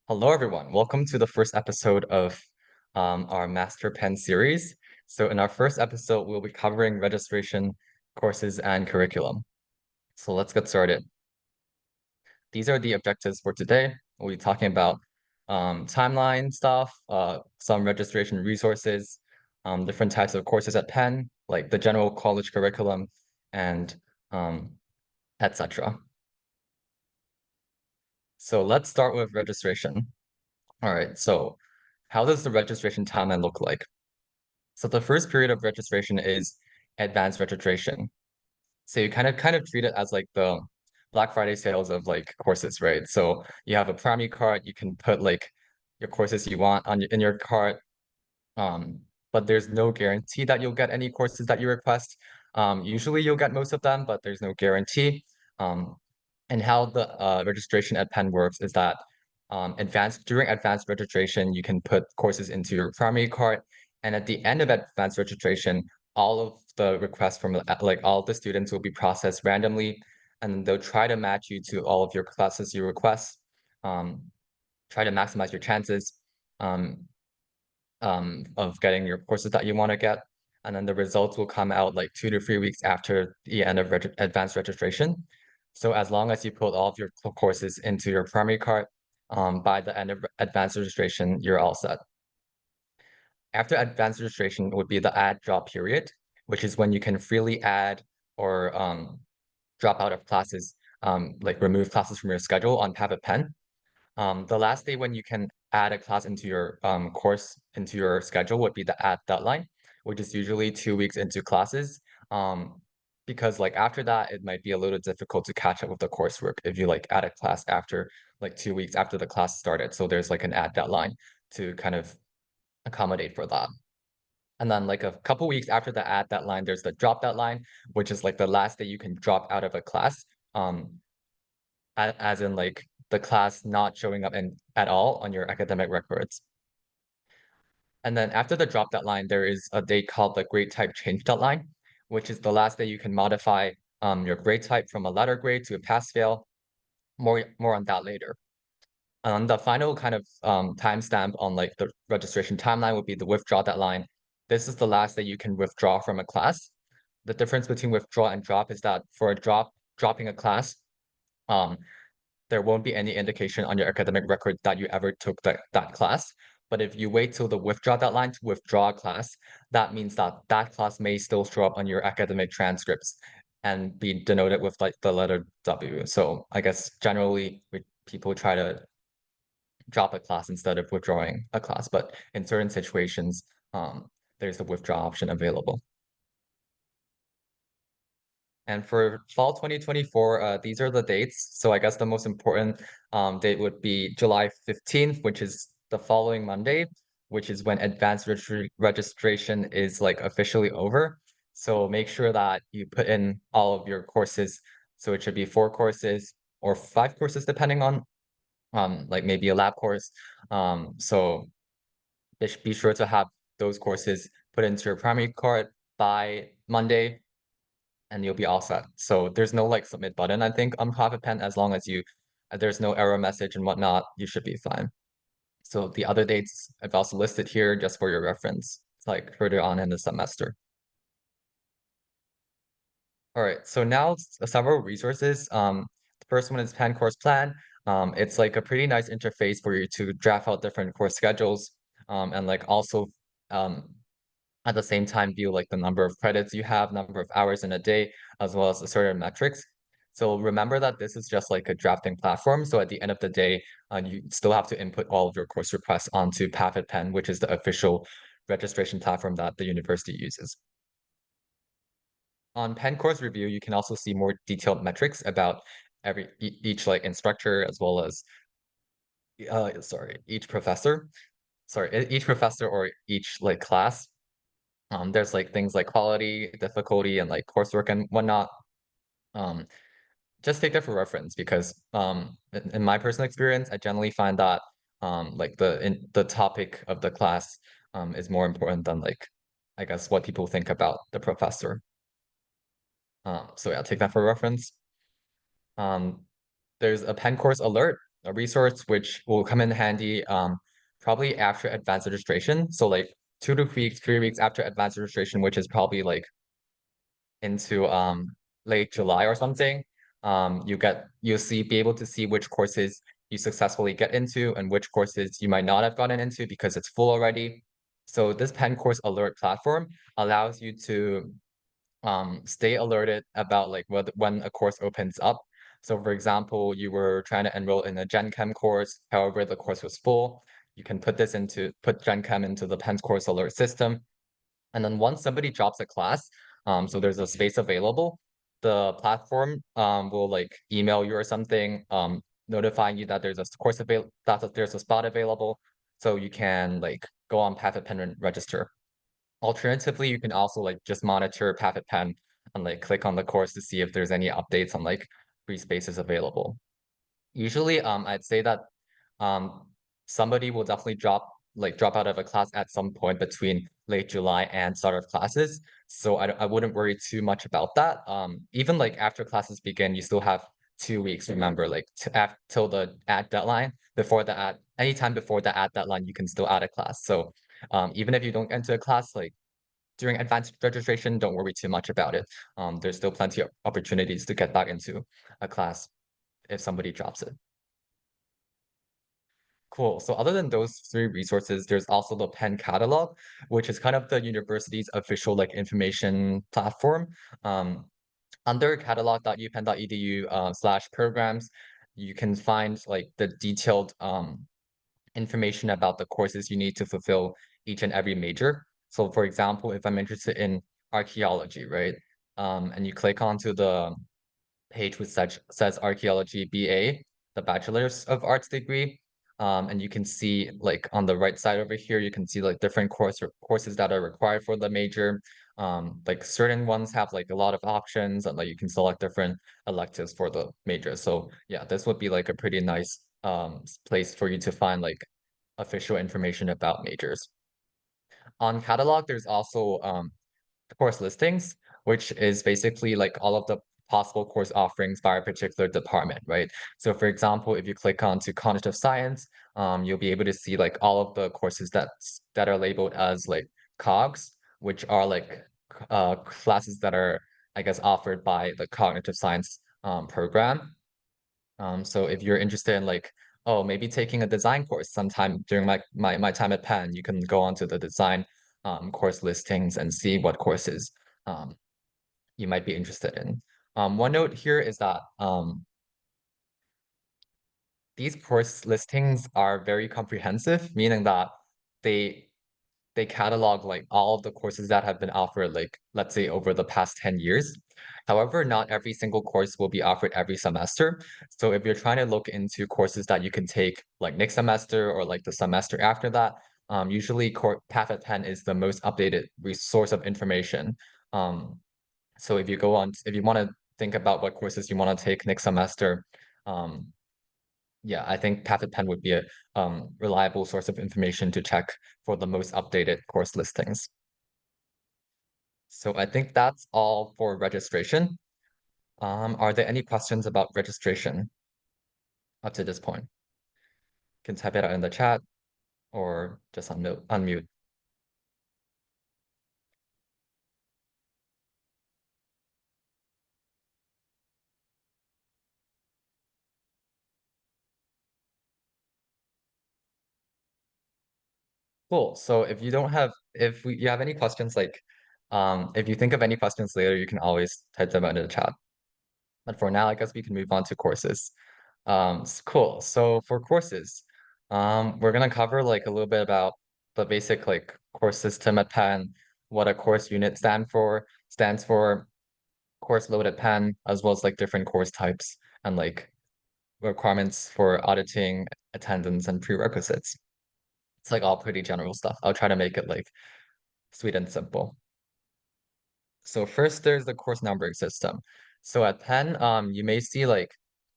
Hello, everyone. Welcome to the first episode of our MasterPenn series. So in our first episode, we'll be covering registration, courses, and curriculum. So let's get started. These are the objectives for today. We'll be talking about timeline stuff, some registration resources, different types of courses at Penn, like the general college curriculum, and etc. So let's start with registration. All right, so how does the registration timeline look like? So the first period of registration is advanced registration. So you kind of treat it as like the Black Friday sales of like courses, right? So you have a primary cart, you can put like your courses you want in your cart, um, but there's no guarantee that you'll get any courses that you request. Usually you'll get most of them, but there's no guarantee. Um, and how the registration at Penn works is that during advanced registration, you can put courses into your primary cart, and at the end of advanced registration, all of the requests from like all of the students will be processed randomly, and they'll try to match you to all of your classes you request. Um, Try to maximize your chances. Um, of getting your courses that you want to get. And then the results will come out like 2 to 3 weeks after the end of advanced registration. So as long as you put all of your courses into your primary cart, by the end of advanced registration, you're all set. After advanced registration would be the add drop period, which is when you can freely add or drop out of classes, like remove classes from your schedule on Penn. The last day when you can add a class into your course into your schedule would be the add deadline, which is usually 2 weeks into classes. Because like after that, it might be a little difficult to catch up with the coursework if you like add a class after like 2 weeks after the class started. So there's like an add deadline to kind of accommodate for that. And then like a couple weeks after the add deadline, there's the drop deadline, which is like the last day you can drop out of a class. As in like the class not showing up at all on your academic records. And then after the drop deadline, there is a date called the grade type change deadline, which is the last day you can modify your grade type from a letter grade to a pass fail. More on that later. And the final kind of timestamp on like the registration timeline would be the withdraw deadline. This is the last day you can withdraw from a class. The difference between withdraw and drop is that for a dropping a class, um, there won't be any indication on your academic record that you ever took that class. But if you wait till the withdraw deadline to withdraw a class, that means that that class may still show up on your academic transcripts and be denoted with like the letter W. So I guess generally people try to drop a class instead of withdrawing a class, but in certain situations, there's a withdraw option available. And for fall 2024, these are the dates. So I guess the most important date would be July 15th, which is the following Monday, which is when advanced registration is like officially over. So make sure that you put in all of your courses. So it should be 4 courses or 5 courses, depending on like maybe a lab course. So be sure to have those courses put into your primary cart by Monday and you'll be all set. So there's no like submit button, I think, on Pen. As long as there's no error message and whatnot, you should be fine. So the other dates I've also listed here just for your reference, it's like further on in the semester. All right, so now several resources. The first one is Penn Course Plan. It's like a pretty nice interface for you to draft out different course schedules, and like also um, at the same time view like the number of credits you have, number of hours in a day, as well as the certain metrics. So remember that this is just like a drafting platform. So at the end of the day, you still have to input all of your course requests onto Penn, which is the official registration platform that the university uses. On Penn Course Review, you can also see more detailed metrics about each like instructor as well as each professor. Each professor or each like class. There's like things like quality, difficulty, and like coursework and whatnot. Um, just take that for reference because in my personal experience, I generally find that like the topic of the class is more important than like I guess what people think about the professor. So yeah, take that for reference. Um, there's a Penn course alert. a resource which will come in handy probably after advanced registration. So like 2 to 3 weeks, 3 weeks after advanced registration, which is probably like into late July or something. Be able to see which courses you successfully get into and which courses you might not have gotten into because it's full already. So this Penn course alert platform allows you to stay alerted about like when a course opens up. So for example, you were trying to enroll in a Gen Chem course, however, the course was full. You can put Gen Chem into the Penn's course alert system. And then once somebody drops a class, so there's a space available, the platform will like email you or something, notifying you that there's a there's a spot available. So you can like go on MasterPenn and register. Alternatively, you can also like just monitor MasterPenn and like click on the course to see if there's any updates on like free spaces available. Usually, I'd say that um, somebody will definitely drop out of a class at some point between late July and start of classes. So I wouldn't worry too much about that. Even like after classes begin, you still have 2 weeks, remember, like till the ad deadline. Anytime before the ad deadline, you can still add a class. So even if you don't enter a class, like during advanced registration, don't worry too much about it. There's still plenty of opportunities to get back into a class if somebody drops it. Cool. So other than those three resources, there's also the Penn catalog, which is kind of the university's official like information platform. Um, Under catalog.upenn.edu slash programs, you can find like the detailed information about the courses you need to fulfill each and every major. So for example, if I'm interested in archaeology, right? And you click onto the page which says Archaeology BA, the Bachelor's of Arts degree. And you can see like on the right side over here, you can see like different courses that are required for the major. Like certain ones have like a lot of options and like you can select different electives for the major. So yeah, this would be like a pretty nice place for you to find like official information about majors. On catalog, there's also course listings, which is basically like all of the possible course offerings by a particular department, right? So for example, if you click onto cognitive science, you'll be able to see like all of the courses that are labeled as like COGS, which are like classes that are, I guess, offered by the cognitive science program. So if you're interested in like, oh, maybe taking a design course sometime during my time at Penn, you can go onto the design course listings and see what courses um, you might be interested in. One note here is that these course listings are very comprehensive, meaning that they they catalog like all of the courses that have been offered, like let's say over the past 10 years. However, not every single course will be offered every semester. So if you're trying to look into courses that you can take like next semester or like the semester after that, usually Path at Penn is the most updated resource of information. Um, so if you want to think about what courses you want to take next semester, um, yeah, I think Path at Penn would be a reliable source of information to check for the most updated course listings. So I think that's all for registration. Are there any questions about registration up to this point? You can type it out in the chat or just unmute. Cool. So if you have any questions, like if you think of any questions later, you can always type them out in the chat. But for now, I guess we can move on to courses. Cool. So for courses, we're gonna cover like a little bit about the basic like course system at Penn, what a course unit stands for, course load at Penn, as well as like different course types and like requirements for auditing, attendance, and prerequisites. It's like all pretty general stuff. I'll try to make it like sweet and simple. So first there's the course numbering system. So at Penn, you may see like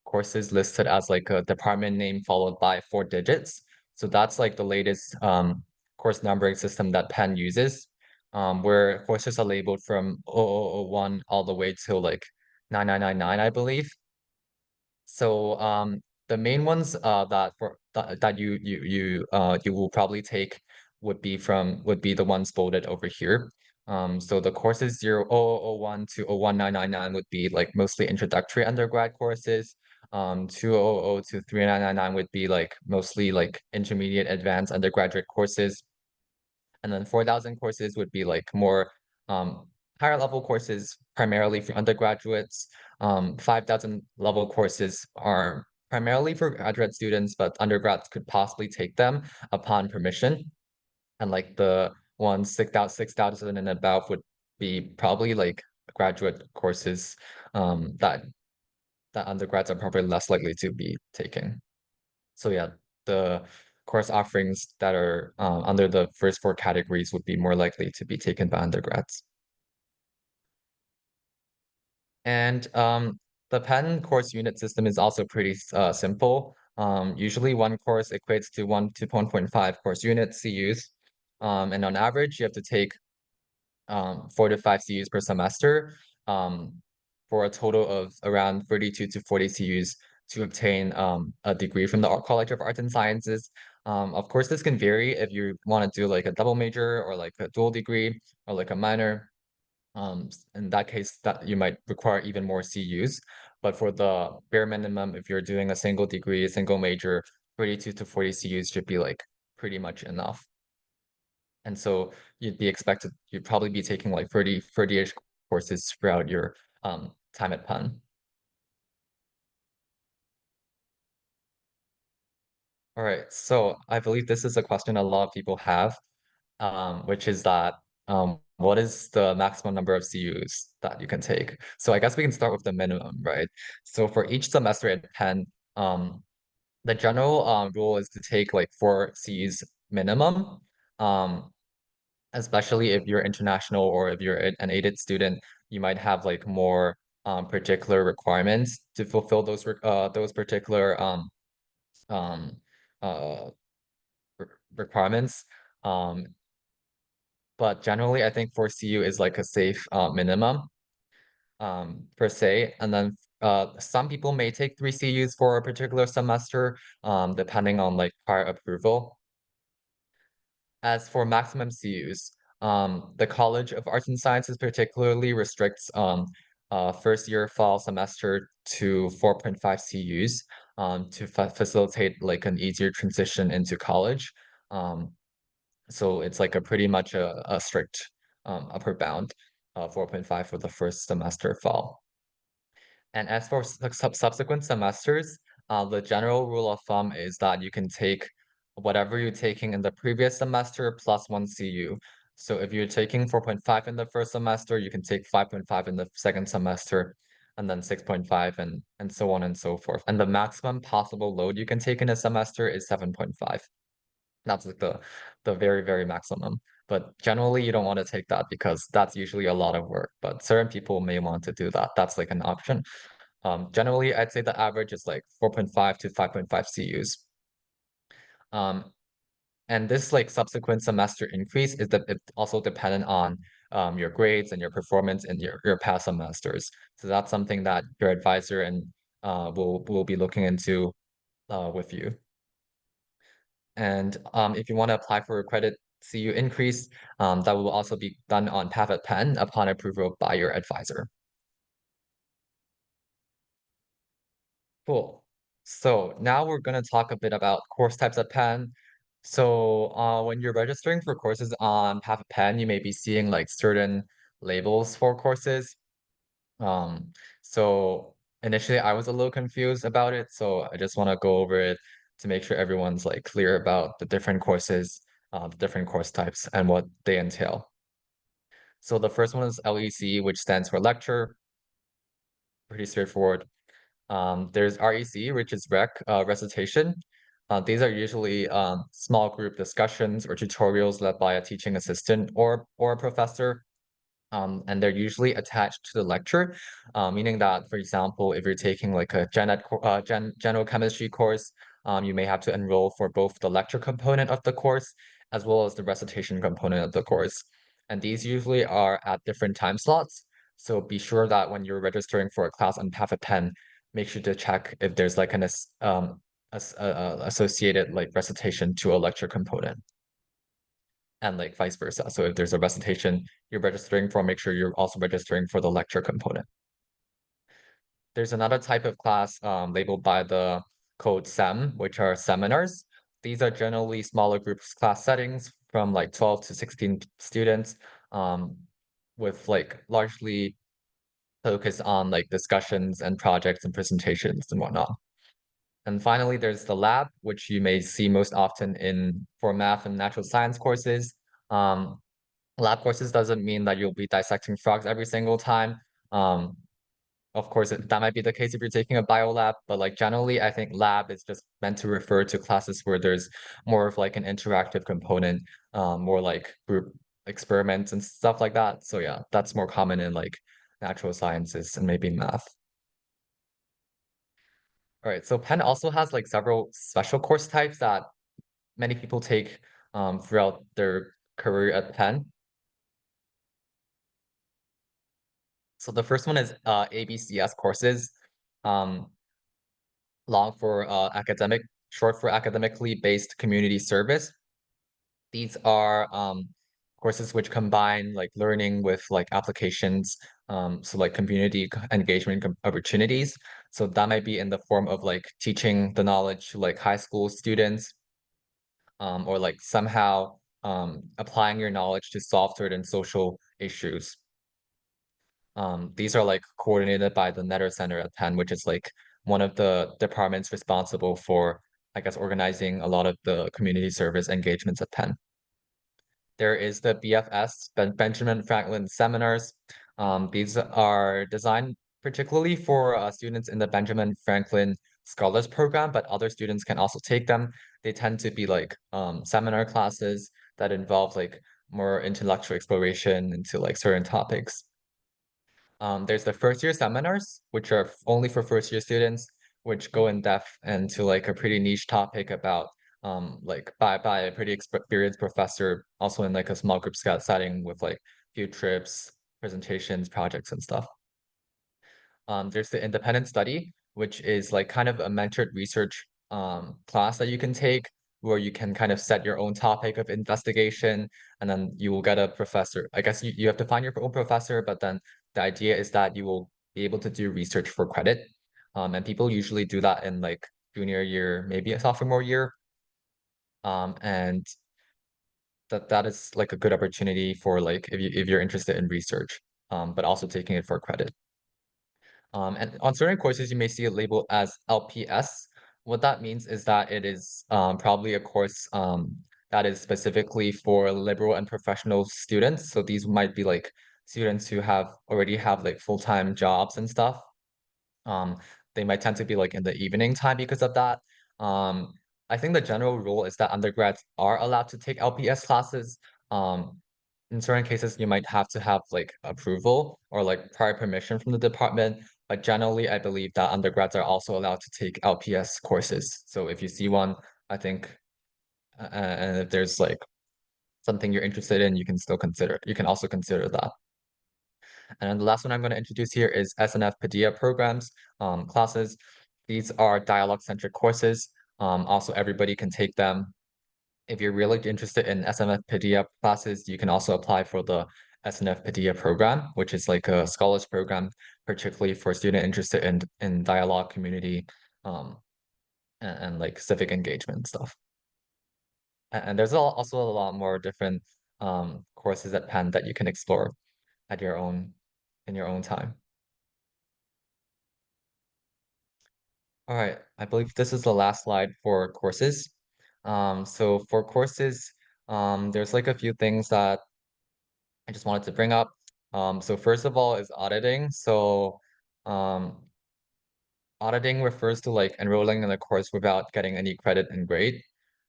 courses listed as like a department name followed by 4 digits. So that's like the latest course numbering system that Penn uses, where courses are labeled from 0001 all the way till like 9999, I believe. So The main ones that you will probably take would be the ones bolded over here. So the courses 00001 to 01999 would be like mostly introductory undergrad courses. 2000 to 3999 would be like mostly like intermediate advanced undergraduate courses. And then 4,000 courses would be like more higher level courses, primarily for undergraduates. 5,000 level courses are primarily for graduate students, but undergrads could possibly take them upon permission. And like the ones 6,000 and above would be probably like graduate courses that undergrads are probably less likely to be taking. So yeah, the course offerings that are under the first four categories would be more likely to be taken by undergrads. And the Penn course unit system is also pretty simple. Usually one course equates to 1 to 1.5 course units, CUs. And on average, you have to take 4 to 5 CUs per semester um, for a total of around 32 to 40 CUs to obtain a degree from the College of Arts and Sciences. Of course, this can vary if you want to do like a double major or like a dual degree or like a minor. In that case, that you might require even more CUs. But for the bare minimum, if you're doing a single degree, a single major, 32 to 40 CUs should be like pretty much enough. And so you'd probably be taking like 30-ish courses throughout your time at Penn. All right, so I believe this is a question a lot of people have, which is that what is the maximum number of CUs that you can take? So I guess we can start with the minimum, right? So for each semester at Penn, the general rule is to take like 4 CUs minimum. Um, Especially if you're international or if you're an aided student, you might have like more particular requirements to fulfill those particular um uh requirements. Um, but generally, I think 4 CU is like a safe minimum per se. And then some people may take 3 CUs for a particular semester, depending on like prior approval. As for maximum CUs, the College of Arts and Sciences particularly restricts first year fall semester to 4.5 CUs to facilitate like an easier transition into college. Um, so it's like a pretty much a strict upper bound, 4.5 for the first semester fall. And as for subsequent semesters, the general rule of thumb is that you can take whatever you're taking in the previous semester plus 1 CU. So if you're taking 4.5 in the first semester, you can take 5.5 in the second semester, and then 6.5 and so on and so forth. And the maximum possible load you can take in a semester is 7.5. That's like the very, very maximum. But generally, you don't want to take that because that's usually a lot of work. But certain people may want to do that. That's like an option. Generally, I'd say the average is like 4.5 to 5.5 CUs. Um, and this like subsequent semester increase is that it's also dependent on your grades and your performance in your past semesters. So that's something that your advisor and will be looking into with you. And if you want to apply for a credit CU increase, that will also be done on Path at Penn upon approval by your advisor. Cool. So now we're going to talk a bit about course types at Penn. So when you're registering for courses on Path at Penn, you may be seeing like certain labels for courses. Um, so initially I was a little confused about it, so I just want to go over it to make sure everyone's like clear about the different courses, the different course types and what they entail. So the first one is LEC, which stands for lecture. Pretty straightforward. There's REC, which is recitation. These are usually small group discussions or tutorials led by a teaching assistant or a professor. And they're usually attached to the lecture, meaning that, for example, if you're taking like a general chemistry course, you may have to enroll for both the lecture component of the course as well as the recitation component of the course. And these usually are at different time slots. So be sure that when you're registering for a class on Path at Penn, make sure to check if there's like associated like recitation to a lecture component and like vice versa. So if there's a recitation you're registering for, make sure you're also registering for the lecture component. There's another type of class labeled by the code SEM, which are seminars. These are generally smaller groups class settings from like 12 to 16 students, um, with like largely focus on like discussions and projects and presentations and whatnot. And finally, there's the lab, which you may see most often in for math and natural science courses. Um, Lab courses doesn't mean that you'll be dissecting frogs every single time. Um, of course, that might be the case if you're taking a bio lab, but like generally, I think lab is just meant to refer to classes where there's more of like an interactive component, more like group experiments and stuff like that. So yeah, that's more common in like natural sciences and maybe math. All right, so Penn also has like several special course types that many people take throughout their career at Penn. So the first one is ABCS courses, um, long for short for academically based community service. These are courses which combine like learning with like applications, so like engagement opportunities. So that might be in the form of like teaching the knowledge to like high school students, or like somehow applying your knowledge to solve certain social issues. These are like coordinated by the Netter Center at Penn, which is like one of the departments responsible for, I guess, organizing a lot of the community service engagements at Penn. There is the BFS, Benjamin Franklin Seminars. These are designed particularly for students in the Benjamin Franklin Scholars Program, but other students can also take them. They tend to be like seminar classes that involve like more intellectual exploration into like certain topics. There's the first year seminars, which are only for first year students, which go in depth into like a pretty niche topic about like by a pretty experienced professor, also in like a small group setting with like field trips, presentations, projects and stuff. There's the independent study, which is like kind of a mentored research class that you can take where you can kind of set your own topic of investigation and then you will get a professor. I guess you have to find your own professor, but then the idea is that you will be able to do research for credit. And people usually do that in like junior year, maybe a sophomore year. And that is like a good opportunity for like if you're interested in research, but also taking it for credit. And on certain courses, you may see it labeled as LPS. What that means is that it is probably a course that is specifically for liberal and professional students. So these might be like students who already have like full-time jobs and stuff. Um, they might tend to be like in the evening time because of that. Um, I think the general rule is that undergrads are allowed to take LPS classes. In certain cases, you might have to have like approval or like prior permission from the department. But generally, I believe that undergrads are also allowed to take LPS courses. So if you see one, I think, and if there's like something you're interested in, you can also consider that. And then the last one I'm going to introduce here is SNF Padilla programs, classes. These are dialogue-centric courses. Also, everybody can take them. If you're really interested in SNF Padilla classes, you can also apply for the SNF Padilla program, which is like a scholars program, particularly for students interested in dialogue, community, and like civic engagement stuff. And there's also a lot more different courses at Penn that you can explore at your own in your own time. All right, I believe this is the last slide for courses. So for courses, there's like a few things that I just wanted to bring up. So first of all is auditing. So um, auditing refers to like enrolling in a course without getting any credit and grade.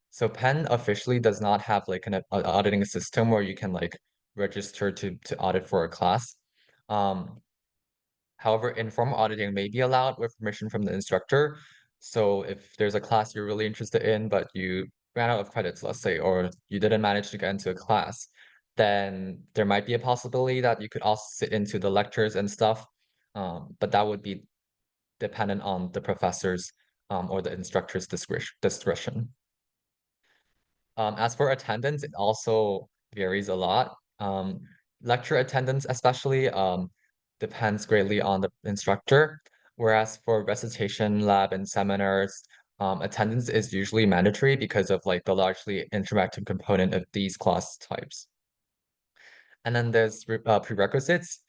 So Penn officially does not have like an auditing system where you can like register to audit for a class. Um, However, informal auditing may be allowed with permission from the instructor. So if there's a class you're really interested in, but you ran out of credits, let's say, or you didn't manage to get into a class, then there might be a possibility that you could also sit into the lectures and stuff. But that would be dependent on the professor's or the instructor's discretion. As for attendance, it also varies a lot. Lecture attendance especially depends greatly on the instructor, whereas for recitation, lab, and seminars, attendance is usually mandatory because of like the largely interactive component of these class types. And then there's prerequisites,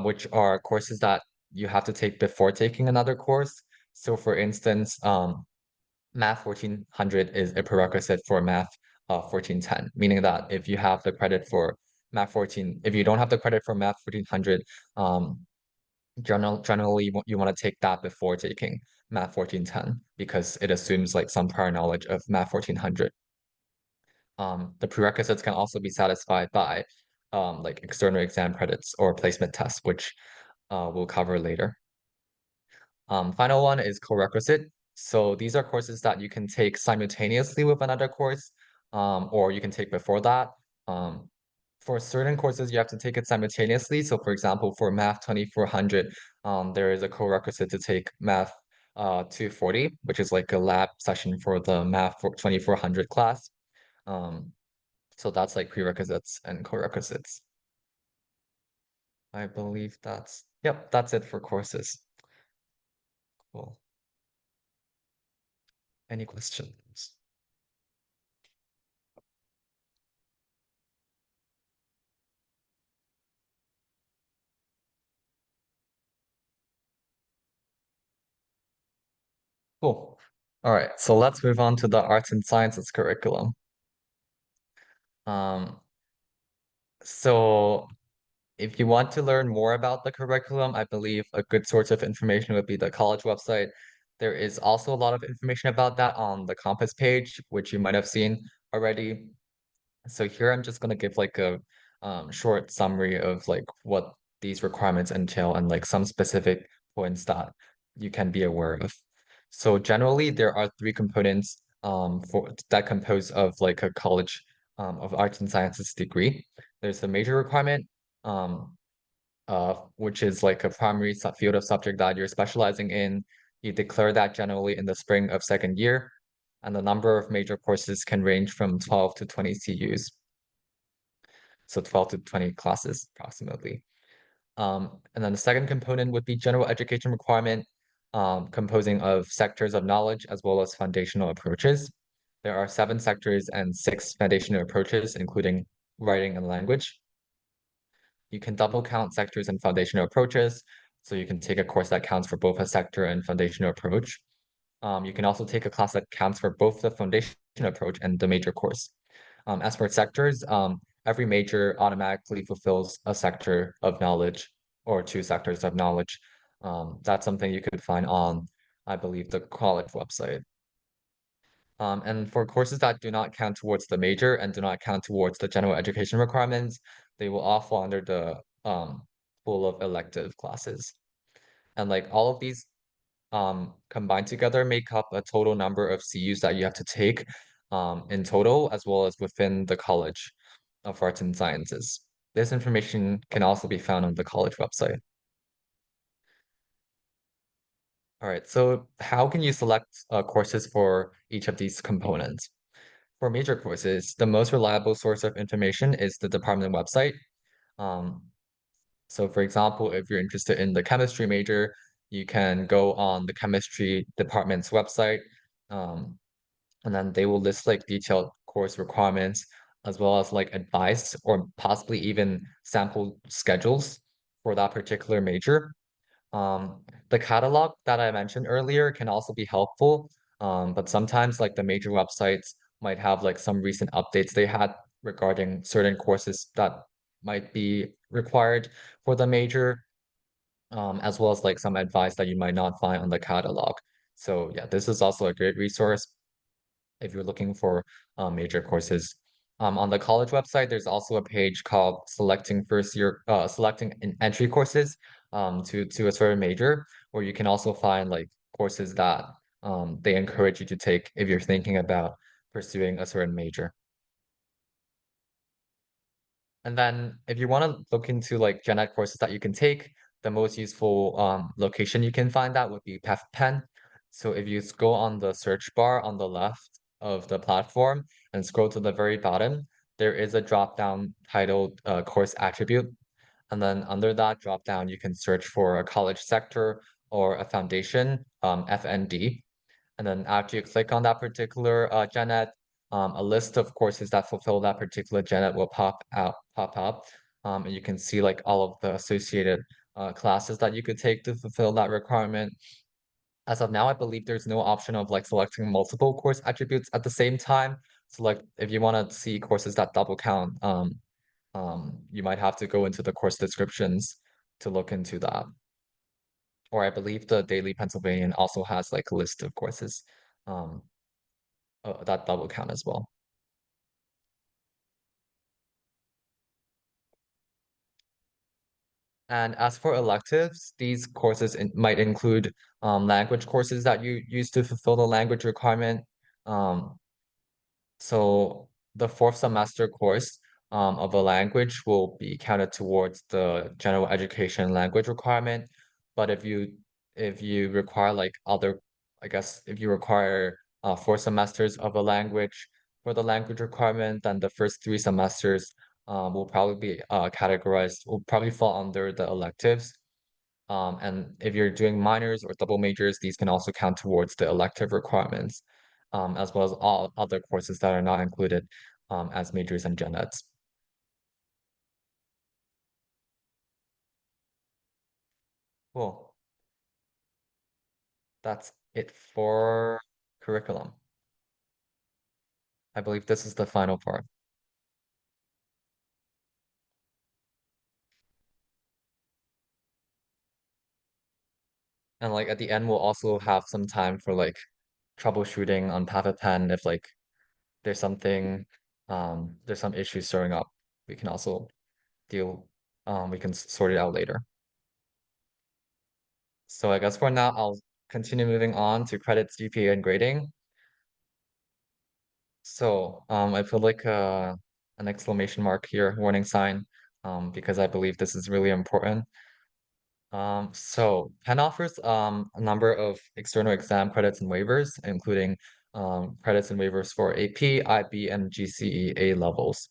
which are courses that you have to take before taking another course. So for instance, Math 1400 is a prerequisite for Math 1410, meaning that if you have the credit for Math 14, if you don't have the credit for Math 1400, generally you want to take that before taking Math 1410 because it assumes like some prior knowledge of Math 1400. The prerequisites can also be satisfied by like external exam credits or placement tests, which we'll cover later. Final one is co-requisite. So these are courses that you can take simultaneously with another course, or you can take before that. For certain courses, you have to take it simultaneously. So for example, for Math 2400, there is a co-requisite to take Math 240, which is like a lab session for the Math 2400 class. So that's like prerequisites and co-requisites. I believe yep, that's it for courses. Cool. Any questions? Cool. All right, so let's move on to the arts and sciences curriculum. Um, so if you want to learn more about the curriculum, I believe a good source of information would be the college website. There is also a lot of information about that on the campus page, which you might have seen already. So here I'm just gonna give like a short summary of like what these requirements entail and like some specific points that you can be aware of. So generally there are three components for that compose of like a college of arts and sciences degree. There's the major requirement, um, which is like a primary field of subject that you're specializing in. You declare that generally in the spring of second year, and the number of major courses can range from 12 to 20 CUs. So 12 to 20 classes approximately. And then the second component would be general education requirement, composing of sectors of knowledge as well as foundational approaches. There are 7 sectors and 6 foundational approaches, including writing and language. You can double count sectors and foundational approaches. So you can take a course that counts for both a sector and foundational approach. You can also take a class that counts for both the foundation approach and the major course. As for sectors, every major automatically fulfills a sector of knowledge or 2 sectors of knowledge. That's something you could find on, I believe, the college website. And for courses that do not count towards the major and do not count towards the general education requirements, they will all fall under the pool of elective classes. And like all of these combined together make up a total number of CUs that you have to take in total, as well as within the College of Arts and Sciences. This information can also be found on the college website. All right, so how can you select courses for each of these components? For major courses, the most reliable source of information is the department website. Um, so for example, if you're interested in the chemistry major, you can go on the chemistry department's website, and then they will list like detailed course requirements as well as like advice or possibly even sample schedules for that particular major. The catalog that I mentioned earlier can also be helpful, but sometimes like the major websites might have like some recent updates they had regarding certain courses that might be required for the major, as well as like some advice that you might not find on the catalog. So yeah, this is also a great resource if you're looking for major courses. On the college website, there's also a page called selecting entry courses to a certain major, where you can also find like courses that they encourage you to take if you're thinking about pursuing a certain major. And then if you want to look into like gen ed courses that you can take, the most useful location you can find that would be Penn. So if you go on the search bar on the left of the platform and scroll to the very bottom, there is a drop down titled course attribute. And then under that drop down, you can search for a college sector or a foundation, FND. And then after you click on that particular gen ed, a list of courses that fulfill that particular gen ed will pop up. And you can see like all of the associated classes that you could take to fulfill that requirement. As of now, I believe there's no option of like selecting multiple course attributes at the same time. So like if you want to see courses that double count, you might have to go into the course descriptions to look into that. Or I believe the Daily Pennsylvanian also has like a list of courses um, that double count as well. And as for electives, these courses might include language courses that you use to fulfill the language requirement. Um, So the fourth semester course of a language will be counted towards the general education language requirement. But if you require like other, I guess if you require 4 semesters of a language for the language requirement, then the first 3 semesters will probably be categorized, will probably fall under the electives. And if you're doing minors or double majors, these can also count towards the elective requirements, as well as all other courses that are not included as majors and gen eds. Cool. That's it for curriculum. I believe this is the final part. And like at the end, we'll also have some time for like troubleshooting on MasterPenn if like there's something, there's some issues showing up. We can also deal, we can sort it out later. So I guess for now, I'll continue moving on to credits, GPA, and grading. So I put like an exclamation mark here, warning sign, because I believe this is really important. So Penn offers a number of external exam credits and waivers, including credits and waivers for AP, IB, and GCE A levels.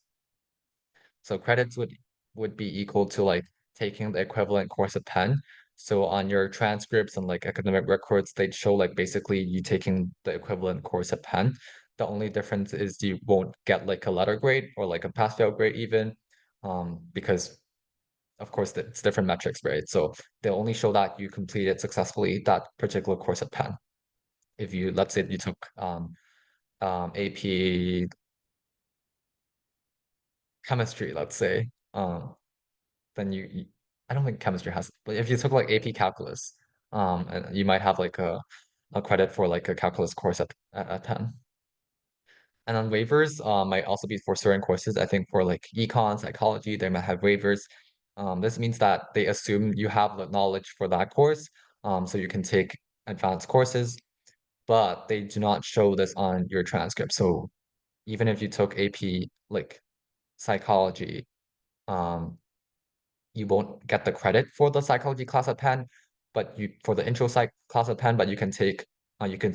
So credits would be equal to like taking the equivalent course of Penn. So on your transcripts and like academic records, they'd show like basically you taking the equivalent course at Penn. The only difference is you won't get like a letter grade or like a pass fail grade even, because of course it's different metrics, right? So they'll only show that you completed successfully that particular course at Penn. If you, let's say you took AP chemistry, let's say, then I don't think chemistry has, but if you took like AP calculus, and you might have like a credit for like a calculus course at Penn. And then waivers might also be for certain courses. I think for like econ, psychology, they might have waivers. This means that they assume you have the knowledge for that course, so you can take advanced courses, but they do not show this on your transcript. So even if you took AP like psychology, um, you won't get the credit for the psychology class at Penn, but you for the intro psych class at Penn, but you can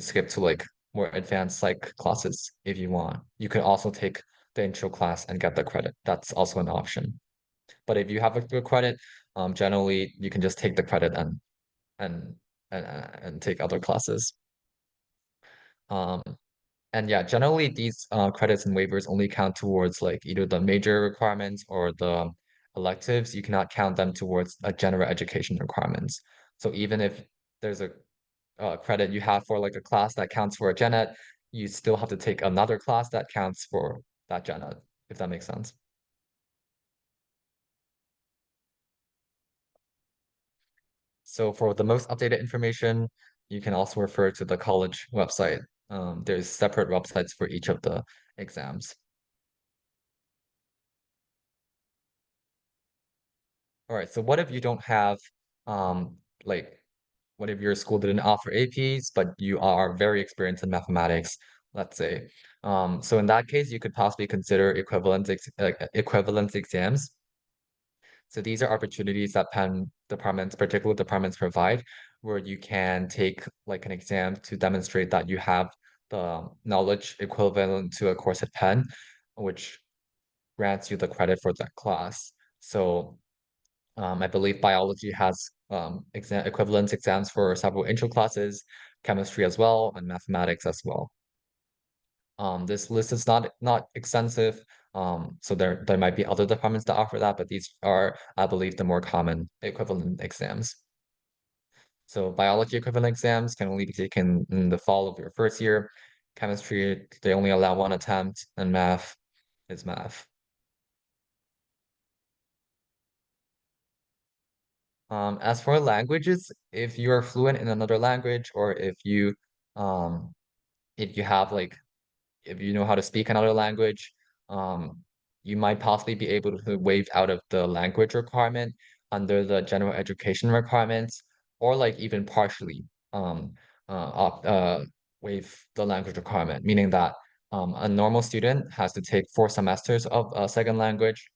skip to like more advanced psych classes if you want. You can also take the intro class and get the credit. That's also an option. But if you have a good credit, generally you can just take the credit and and take other classes. Um, and yeah, generally these credits and waivers only count towards like either the major requirements or the electives. You cannot count them towards a general education requirements. So even if there's a credit you have for like a class that counts for a gen ed, you still have to take another class that counts for that gen ed, if that makes sense. So for the most updated information, you can also refer to the college website. There's separate websites for each of the exams. All right, so what if you don't have like what if your school didn't offer APs, but you are very experienced in mathematics, let's say. So in that case, you could possibly consider equivalence exams. So these are opportunities that Penn departments, particular departments provide, where you can take like an exam to demonstrate that you have the knowledge equivalent to a course at Penn, which grants you the credit for that class. So I believe biology has exam equivalence exams for several intro classes, chemistry as well, and mathematics as well. This list is not extensive, so there might be other departments that offer that, but these are, I believe, the more common equivalent exams. So biology equivalent exams can only be taken in the fall of your first year. Chemistry, they only allow one attempt, and math is math. As for languages, if you are fluent in another language, or um, if you have like if you know how to speak another language, um, you might possibly be able to waive out of the language requirement under the general education requirements, or like even partially um, waive the language requirement, meaning that a normal student has to take 4 semesters of a second language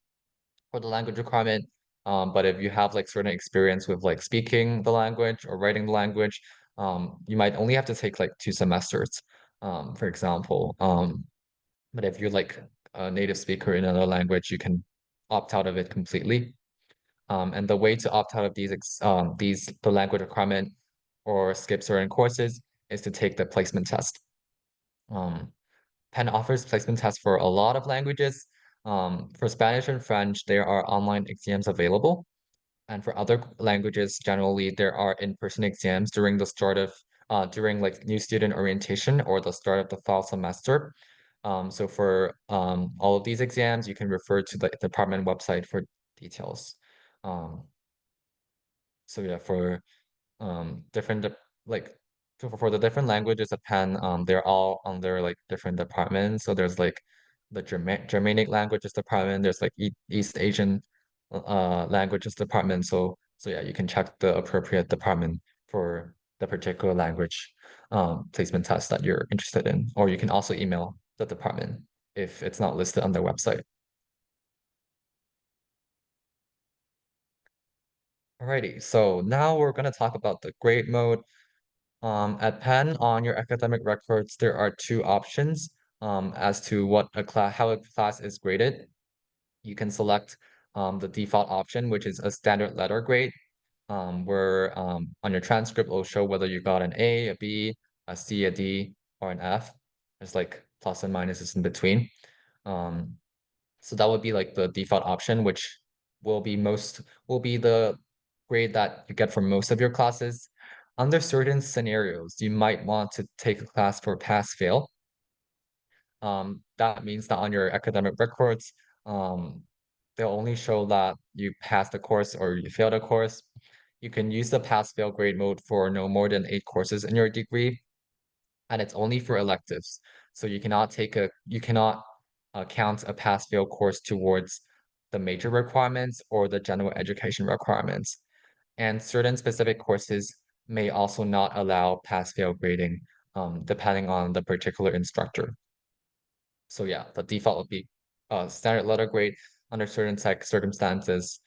for the language requirement. But if you have like certain experience with like speaking the language or writing the language, you might only have to take like 2 semesters, for example. But if you're like a native speaker in another language, you can opt out of it completely. And the way to opt out of the language requirement or skip certain courses is to take the placement test. Um, Penn offers placement tests for a lot of languages. For Spanish and French, there are online exams available. And for other languages, generally, there are in-person exams during like new student orientation or the start of the fall semester. So for all of these exams, you can refer to the department website for details. Um, so yeah, for different like for the different languages of Penn, they're all under like different departments. So there's like the Germanic languages department, there's like East Asian languages department. So yeah, you can check the appropriate department for the particular language placement test that you're interested in, or you can also email the department if it's not listed on their website. Alrighty, so now we're going to talk about the grade mode. At Penn, on your academic records, there are 2 options as to how a class is graded. You can select the default option, which is a standard letter grade, where on your transcript it will show whether you got an A, a B, a C, a D, or an F. There's like plus and minuses in between. Um, so that would be like the default option, which will be the grade that you get for most of your classes. Under certain scenarios, you might want to take a class for pass fail. That means that on your academic records, um, they'll only show that you passed the course or you failed a course. You can use the pass fail grade mode for no more than 8 courses in your degree, and it's only for electives. So you cannot count a pass fail course towards the major requirements or the general education requirements. And certain specific courses may also not allow pass fail grading, depending on the particular instructor. So yeah, the default would be standard letter grade under certain circumstances.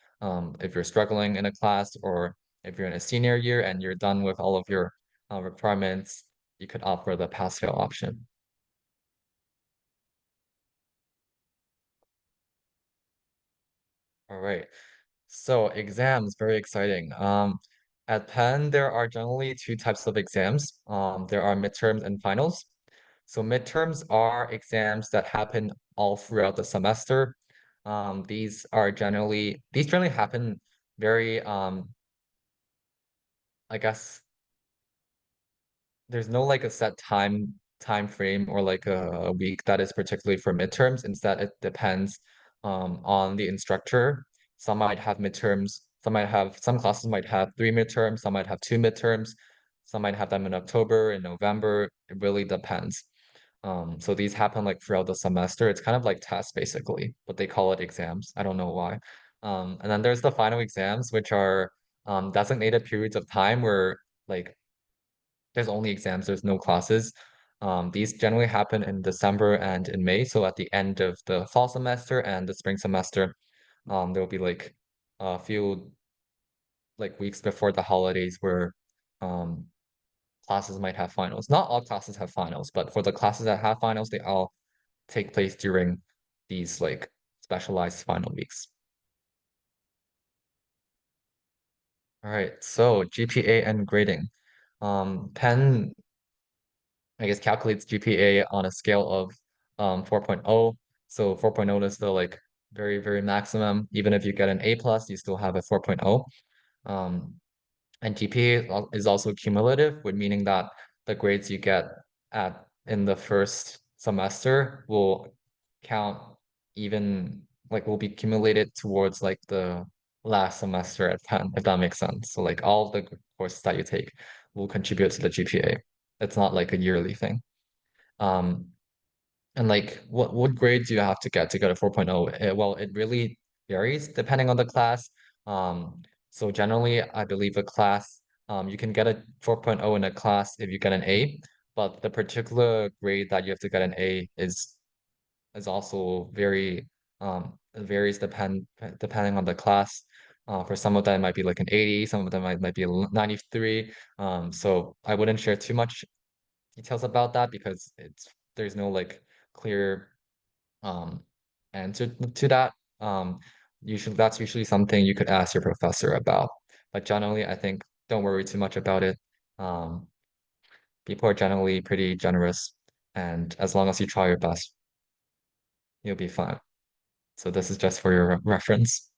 If you're struggling in a class, or if you're in a senior year and you're done with all of your requirements, you could opt for the pass fail option. All right. So exams, very exciting. At Penn, there are generally 2 types of exams. There are midterms and finals. So midterms are exams that happen all throughout the semester. These generally happen very, I guess there's no like a set time frame or like a week that is particularly for midterms. Instead, it depends on the instructor. Some classes might have 3 midterms, some might have 2 midterms, some might have them in October and November. It really depends. So these happen like throughout the semester. It's kind of like tests basically, but they call it exams. I don't know why. And then there's the final exams, which are designated periods of time where like there's only exams, there's no classes. These generally happen in December and in May. So at the end of the fall semester and the spring semester, there will be like a few like weeks before the holidays where um classes might have finals. Not all classes have finals, but for the classes that have finals, they all take place during these like specialized final weeks. All right, so GPA and grading. Penn, I guess, calculates GPA on a scale of 4.0. So 4.0 is the like very, very maximum. Even if you get an A plus, you still have a 4.0. Um, And GPA is also cumulative, with meaning that the grades you get at in the first semester will count even like will be accumulated towards like the last semester at Penn, if that makes sense. So like all the courses that you take will contribute to the GPA. It's not like a yearly thing. Um, and like what grade do you have to get a 4.0? Well, it really varies depending on the class. So generally, I believe a class, you can get a 4.0 in a class if you get an A, but the particular grade that you have to get an A is also very it varies depending on the class. For some of them, it might be like an 80, some of them might be a 93. So I wouldn't share too much details about that because there's no like clear um answer to that. Usually that's usually something you could ask your professor about. But generally, I think don't worry too much about it. Um, People are generally pretty generous, and as long as you try your best, you'll be fine. So this is just for your reference.